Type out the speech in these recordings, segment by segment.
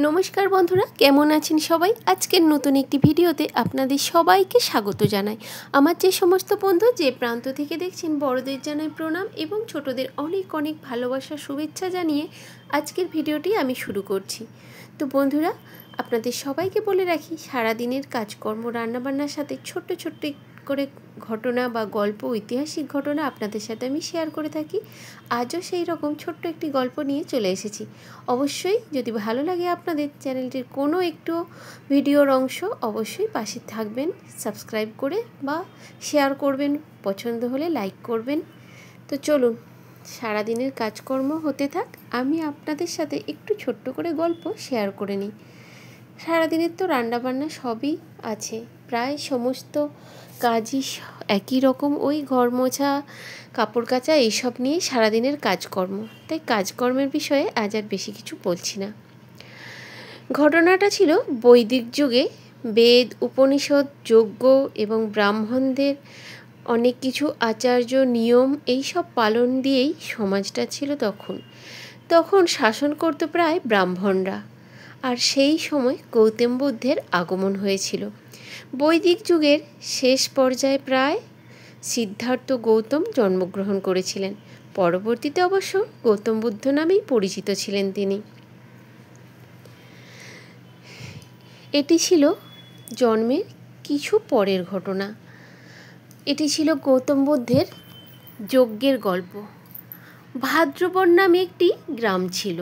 নমস্কার বন্ধুরা, কেমন আছেন সবাই? আজকের নতুন একটি ভিডিওতে আপনাদের সবাইকে স্বাগত জানাই। আমার যে সমস্ত বন্ধু যে প্রান্ত থেকে দেখছেন, বড়দের জানাই প্রণাম এবং ছোটদের অনেক অনেক ভালোবাসা শুভেচ্ছা জানিয়ে আজকের ভিডিওটি আমি শুরু করছি। তো বন্ধুরা, আপনাদের সবাইকে বলে রাখি, সারাদিনের কাজকর্ম রান্নাবান্নার সাথে ছোট্ট ছোট্ট করে ঘটনা বা গল্প, ঐতিহাসিক ঘটনা আপনাদের সাথে আমি শেয়ার করে থাকি। আজও সেই রকম ছোট্ট একটি গল্প নিয়ে চলে এসেছি। অবশ্যই যদি ভালো লাগে আপনাদের চ্যানেলটির কোনো একটু ভিডিওর অংশ, অবশ্যই পাশে থাকবেন, সাবস্ক্রাইব করে বা শেয়ার করবেন, পছন্দ হলে লাইক করবেন। তো চলুন, সারাদিনের কাজকর্ম হতে থাক, আমি আপনাদের সাথে একটু ছোট্ট করে গল্প শেয়ার করে নিই। সারাদিনের তো রান্নাবান্না সবই আছে, প্রায় সমস্ত কাজই একই রকম, ওই ঘর মোছা, কাপড় কাচা, এইসব নিয়েই সারাদিনের কাজকর্ম। তাই কাজকর্মের বিষয়ে আজ আর বেশি কিছু বলছি না। ঘটনাটা ছিল বৈদিক যুগে। বেদ, উপনিষদ, যজ্ঞ এবং ব্রাহ্মণদের অনেক কিছু আচার্য নিয়ম এইসব পালন দিয়েই সমাজটা ছিল তখন শাসন করত প্রায় ব্রাহ্মণরা। আর সেই সময় গৌতম বুদ্ধের আগমন হয়েছিল। বৈদিক যুগের শেষ পর্যায়ে প্রায় সিদ্ধার্থ গৌতম জন্মগ্রহণ করেছিলেন। পরবর্তীতে অবশ্য গৌতম বুদ্ধ নামেই পরিচিত ছিলেন তিনি। এটি ছিল জন্মের কিছু পরের ঘটনা। এটি ছিল গৌতম বুদ্ধের যজ্ঞের গল্প। ভাদ্রবন নামে একটি গ্রাম ছিল।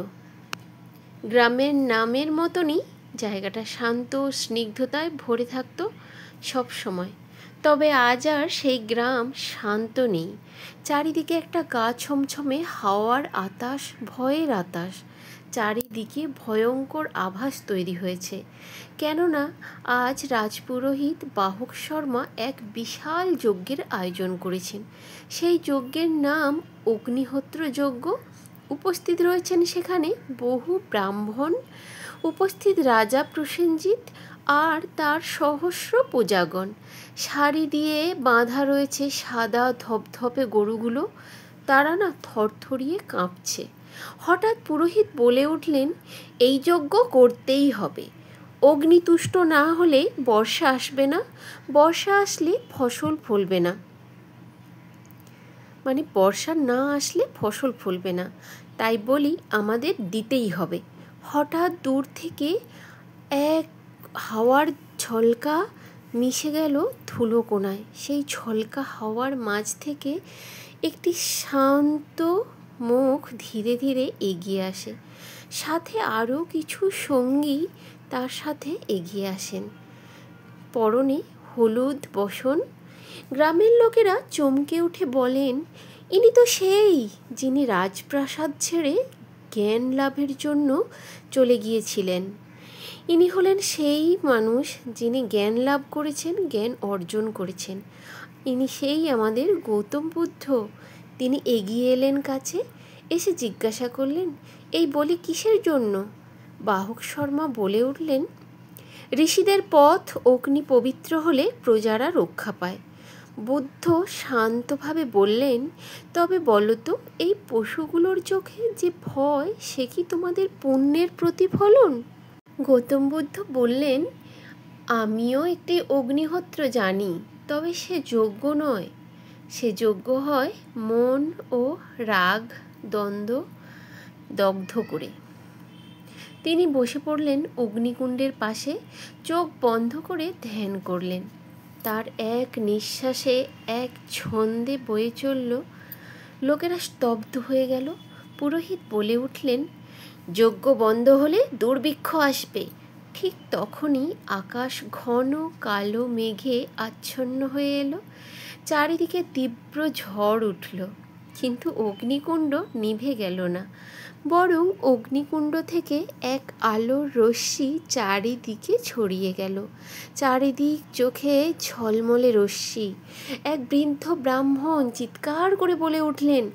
গ্রামের নামের মতনই জায়গাটা শান্ত, স্নিগ্ধতায় ভরে থাকতো সব সময়। তবে আজ আর সেই গ্রাম শান্ত নেই। চারিদিকে একটা গা ছমছমে হাওয়ার আতাস, ভয়ের আতাস। চারিদিকে ভয়ঙ্কর আভাস তৈরি হয়েছে। কেননা আজ রাজপুরোহিত বাহক শর্মা এক বিশাল যজ্ঞের আয়োজন করেছেন। সেই যজ্ঞের নাম অগ্নিহোত্র যজ্ঞ। উপস্থিত রয়েছেন সেখানে বহু ব্রাহ্মণ, উপস্থিত রাজা প্রসেনজিৎ আর তার সহস্র প্রজাগণ। শাড়ি দিয়ে বাঁধা রয়েছে সাদা ধপধপে গরুগুলো। তারা না থরথরিয়ে কাঁপছে। হঠাৎ পুরোহিত বলে উঠলেন, এই যজ্ঞ করতেই হবে। অগ্নিতুষ্ট না হলে বর্ষা আসবে না, বর্ষা আসলে ফসল ফলবে না। মানে বর্ষা না আসলে ফসল ফলবে না, তাই বলি আমাদের দিতেই হবে। হঠাৎ দূর থেকে এক হাওয়ার ঝলকা মিশে গেল ধুলো কোণায়। সেই ঝলকা হাওয়ার মাঝ থেকে একটি শান্ত মুখ ধীরে ধীরে এগিয়ে আসে। সাথে আরও কিছু সঙ্গী তার সাথে এগিয়ে আসেন। পরনে হলুদ বসন। গ্রামের লোকেরা চমকে উঠে বলেন, ইনি তো সেই যিনি রাজপ্রাসাদ ছেড়ে জ্ঞান লাভের জন্য চলে গিয়েছিলেন। ইনি হলেন সেই মানুষ যিনি জ্ঞান লাভ করেছেন, জ্ঞান অর্জন করেছেন। ইনি সেই আমাদের গৌতম বুদ্ধ। তিনি এগিয়ে এলেন কাছে, এসে জিজ্ঞাসা করলেন, এই বলি কিসের জন্য? বাহক শর্মা বলে উঠলেন, ঋষিদের পথ অগ্নি পবিত্র হলে প্রজারা রক্ষা পায়। বুদ্ধ শান্তভাবে বললেন, তবে বলো তো, এই পশুগুলোর চোখে যে ভয়, সে কি তোমাদের পুণ্যের প্রতিফলন? গৌতম বুদ্ধ বললেন, আমিও একটি অগ্নিহোত্র জানি, তবে সে যজ্ঞ নয়। সে যজ্ঞ হয় মন ও রাগ দ্বন্দ্ব দগ্ধ করে। তিনি বসে পড়লেন অগ্নিকুণ্ডের পাশে, চোখ বন্ধ করে ধ্যান করলেন। তার এক নিঃশ্বাসে এক ছন্দে বয়ে চলল। লোকেরা স্তব্ধ হয়ে গেল। পুরোহিত বলে উঠলেন, যজ্ঞ বন্ধ হলে দুর্ভিক্ষ আসবে। ঠিক তখনই আকাশ ঘন কালো মেঘে আচ্ছন্ন হয়ে এলো। চারিদিকে তীব্র ঝড় উঠল, কিন্তু অগ্নিকুণ্ড নিভে গেল না, বরং অগ্নিকুণ্ড থেকে এক আলোর রশ্মি চারিদিকে ছড়িয়ে গেল। চারিদিক চোখে ঝলমলে রশ্মি। এক বৃদ্ধ ব্রাহ্মণ চিৎকার করে বলে উঠলেন,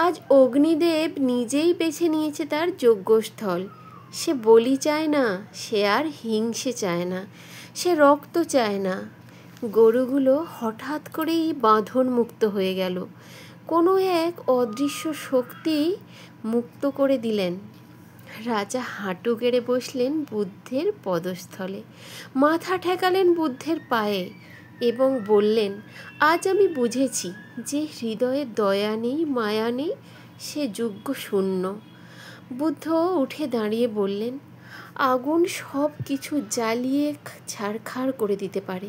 আজ অগ্নিদেব নিজেই বেছে নিয়েছে তার যজ্ঞস্থল। সে বলি চায় না, সে আর হিংসে চায় না, সে রক্ত চায় না। গরুগুলো হঠাৎ করেই বাঁধন মুক্ত হয়ে গেল। কোনো এক অদৃশ্য শক্তি মুক্ত করে দিলেন। রাজা হাঁটু গেড়ে বসলেন বুদ্ধের পদস্থলে, মাথা ঠেকালেন বুদ্ধের পায়ে এবং বললেন, আজ আমি বুঝেছি যে হৃদয়ে দয়া নেই, মায়া নেই, সে যজ্ঞ শূন্য। বুদ্ধ উঠে দাঁড়িয়ে বললেন, আগুন সব কিছু জ্বালিয়ে ছারখার করে দিতে পারে,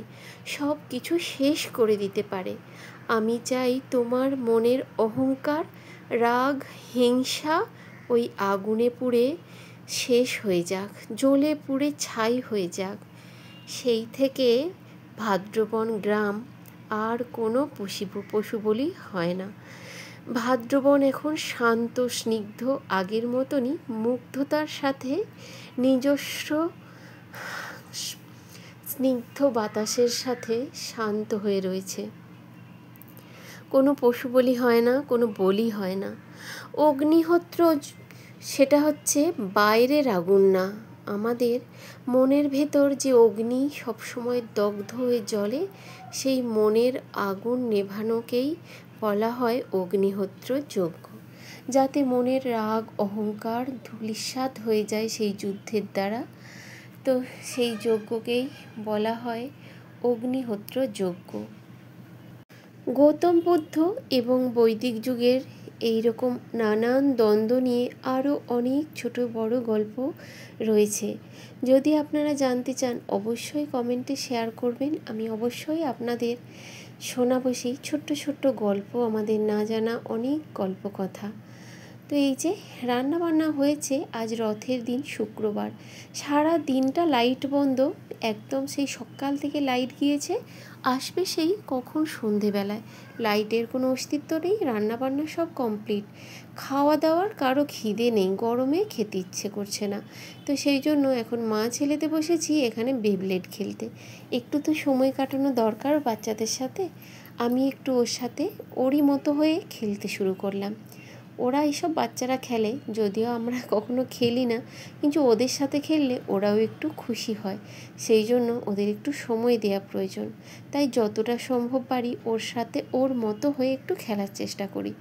সব কিছু শেষ করে দিতে পারে। আমি চাই তোমার মনের অহংকার, রাগ, হিংসা ওই আগুনে পুড়ে শেষ হয়ে যাক, জ্বলে পুড়ে ছাই হয়ে যাক। সেই থেকে ভাদ্রবন গ্রাম আর কোনো পশু বলি হয় না। ভাদ্রবন এখন শান্ত, স্নিগ্ধ, আগের মতনই মুগ্ধতার সাথে নিজস্ব স্নিগ্ধ বাতাসের সাথে শান্ত হয়ে রয়েছে। কোনো পশু বলি হয় না, কোনো বলি হয় না। অগ্নিহোত্র সেটা হচ্ছে বাইরের আগুন না, আমাদের মনের ভেতর যে অগ্নি সবসময় দগ্ধ হয়ে জ্বলে, সেই মনের আগুন নেভানোকেই বলা হয় অগ্নিহোত্র যজ্ঞ। যাতে মনের রাগ, অহংকার ধূলিসাৎ হয়ে যায় সেই যুদ্ধের দ্বারা, তো সেই যজ্ঞকেই বলা হয় অগ্নিহোত্র যজ্ঞ। গৌতম বুদ্ধ এবং বৈদিক যুগের এইরকম নানান দ্বন্দ্ব নিয়ে আরও অনেক ছোট বড় গল্প রয়েছে। যদি আপনারা জানতে চান অবশ্যই কমেন্টে শেয়ার করবেন, আমি অবশ্যই আপনাদের শোনাবো সেই ছোট্ট ছোট্ট গল্প, আমাদের না জানা অনেক গল্প কথা। তো এই যে রান্না বান্না হয়েছে, আজ রথের দিন শুক্রবার, সারা দিনটা লাইট বন্ধ, একদম সেই সকাল থেকে লাইট গিয়েছে, আসবে সেই কখন সন্ধেবেলায়। লাইটের কোনো অস্তিত্ব নেই, রান্নাবান্না সব কমপ্লিট, খাওয়া দাওয়ার কারো খিদে নেই, গরমে খেতে ইচ্ছে করছে না। তো সেই জন্য এখন মা ছেলেতে বসেছি এখানে বেবলেট খেলতে। একটু তো সময় কাটানো দরকার বাচ্চাদের সাথে, আমি একটু ওর সাথে ওরই মতো হয়ে খেলতে শুরু করলাম। ওরা এইসব বাচ্চারা খেলে, যদিও আমরা কখনো খেলি না, কিন্তু ওদের সাথে খেললে ওরাও একটু খুশি হয়, সেই জন্য ওদের একটু সময় দেওয়া প্রয়োজন। তাই যতটা সম্ভব পারি ওর সাথে ওর মতো হয়ে একটু খেলার চেষ্টা করি,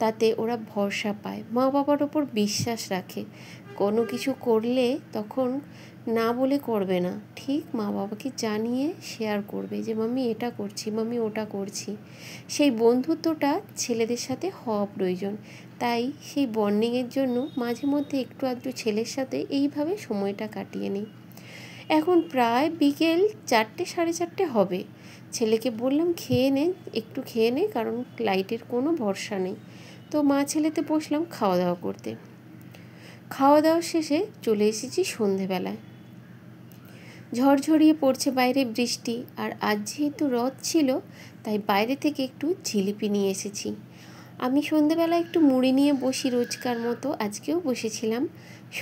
তাতে ওরা ভরসা পায়, মা বাবার ওপর বিশ্বাস রাখে। কোনো কিছু করলে তখন না বলে করবে না, ঠিক মা বাবাকে জানিয়ে শেয়ার করবে যে মাম্মি এটা করছি, মাম্মি ওটা করছি। সেই বন্ধুত্বটা ছেলেদের সাথে হওয়া প্রয়োজন। তাই সেই বন্ডিংয়ের জন্য মাঝে মধ্যে একটু আধটু ছেলের সাথে এইভাবে সময়টা কাটিয়ে নিই। এখন প্রায় বিকেল 4টে, 4:30 হবে। ছেলেকে বললাম খেয়ে নে, একটু খেয়ে নে, কারণ লাইটের কোনো ভরসা নেই। তো মা ছেলেতে বসলাম খাওয়া দাওয়া করতে। খাওয়া দাওয়া শেষে চলে এসেছি সন্ধেবেলায়। ঝড়ঝড়িয়ে পড়ছে বাইরে বৃষ্টি, আর আজ যেহেতু রথ ছিল তাই বাইরে থেকে একটু জিলিপি নিয়ে এসেছি। আমি সন্ধেবেলা একটু মুড়ি নিয়ে বসি রোজকার মতো, আজকেও বসেছিলাম।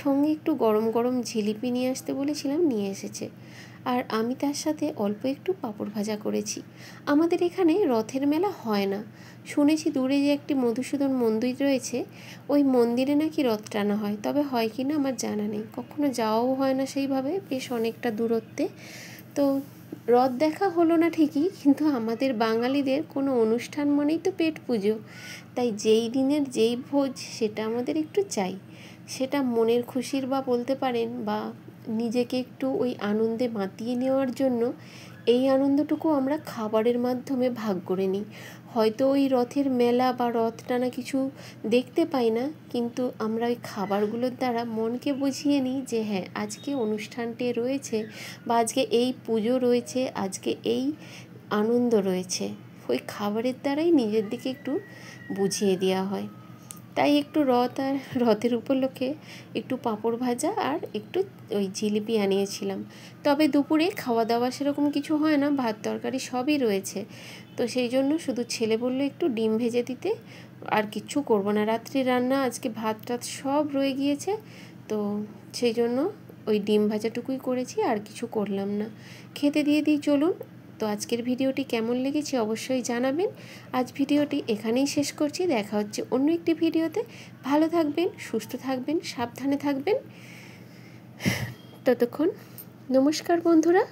সঙ্গে একটু গরম গরম জিলিপি নিয়ে আসতে বলেছিলাম, নিয়ে এসেছে। আর আমি তার সাথে অল্প একটু পাঁপড় ভাজা করেছি। আমাদের এখানে রথের মেলা হয় না, শুনেছি দূরে যে একটি মধুসূদন মন্দির রয়েছে, ওই মন্দিরে নাকি রথ টানা হয়, তবে হয় কি না আমার জানা নেই, কখনো যাওয়াও হয় না সেইভাবে, বেশ অনেকটা দূরত্বে। তো রথ দেখা হলো না ঠিকই, কিন্তু আমাদের বাঙালিদের কোনো অনুষ্ঠান মানেই তো পেট পুজো, তাই যেই দিনের যেই ভোজ সেটা আমাদের একটু চাই। সেটা মনের খুশির বা বলতে পারেন, বা নিজেকে একটু ওই আনন্দে মাতিয়ে নেওয়ার জন্য এই আনন্দটুকু আমরা খাবারের মাধ্যমে ভাগ করে নিই। হয়তো ওই রথের মেলা বা রথ টানা কিছু দেখতে পাই না, কিন্তু আমরা ওই খাবারগুলোর দ্বারা মনকে বুঝিয়ে নিই যে হ্যাঁ আজকে অনুষ্ঠানটি রয়েছে, বা আজকে এই পুজো রয়েছে, আজকে এই আনন্দ রয়েছে। ওই খাবারের দ্বারাই নিজের দিকে একটু বুঝিয়ে দেওয়া হয়। তাই একটু রথ আর রথের উপলক্ষে একটু পাঁপড় ভাজা আর একটু ওই জিলিপি আনিয়েছিলাম। তবে দুপুরে খাওয়া দাওয়া সেরকম কিছু হয় না, ভাত তরকারি সবই রয়েছে। তো সেই জন্য শুধু ছেলে বললো একটু ডিম ভেজে দিতে, আর কিচ্ছু করবো না, রাত্রি রান্না আজকে ভাত টাত সব রয়ে গিয়েছে, তো সেই জন্য ওই ডিম ভাজাটুকুই করেছি, আর কিছু করলাম না। খেতে দিয়ে দিই চলুন। তো আজকের ভিডিওটি কেমন লেগেছে অবশ্যই জানাবেন। আজ ভিডিওটি এখানেই শেষ করছি, দেখা হচ্ছে অন্য একটি ভিডিওতে। ভালো থাকবেন, সুস্থ থাকবেন, সাবধানে থাকবেন। ততক্ষণ নমস্কার বন্ধুরা।